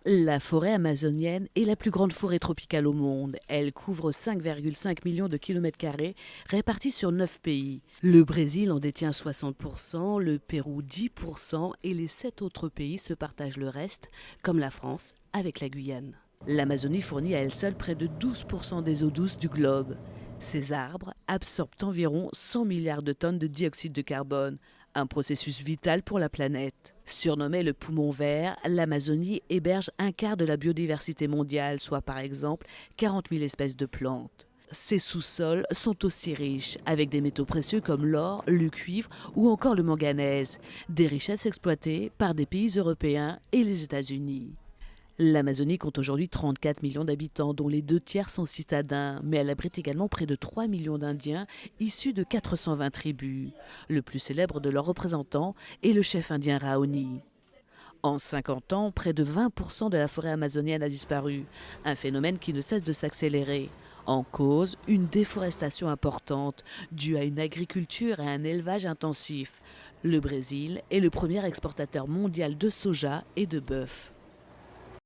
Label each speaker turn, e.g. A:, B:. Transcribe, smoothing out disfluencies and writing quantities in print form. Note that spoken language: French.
A: La forêt amazonienne est la plus grande forêt tropicale au monde. Elle couvre 5,5 millions de kilomètres carrés répartis sur 9 pays. Le Brésil en détient 60%, le Pérou 10% et les 7 autres pays se partagent le reste, comme la France avec la Guyane. L'Amazonie fournit à elle seule près de 12% des eaux douces du globe. Ces arbres absorbent environ 100 milliards de tonnes de dioxyde de carbone, un processus vital pour la planète. Surnommée le poumon vert, l'Amazonie héberge un quart de la biodiversité mondiale, soit par exemple 40 000 espèces de plantes. Ses sous-sols sont aussi riches, avec des métaux précieux comme l'or, le cuivre ou encore le manganèse, des richesses exploitées par des pays européens et les États-Unis. L'Amazonie compte aujourd'hui 34 millions d'habitants, dont les 2 tiers sont citadins, mais elle abrite également près de 3 millions d'Indiens issus de 420 tribus. Le plus célèbre de leurs représentants est le chef indien Raoni. En 50 ans, près de 20% de la forêt amazonienne a disparu, un phénomène qui ne cesse de s'accélérer. En cause, une déforestation importante, due à une agriculture et un élevage intensif. Le Brésil est le premier exportateur mondial de soja et de bœuf.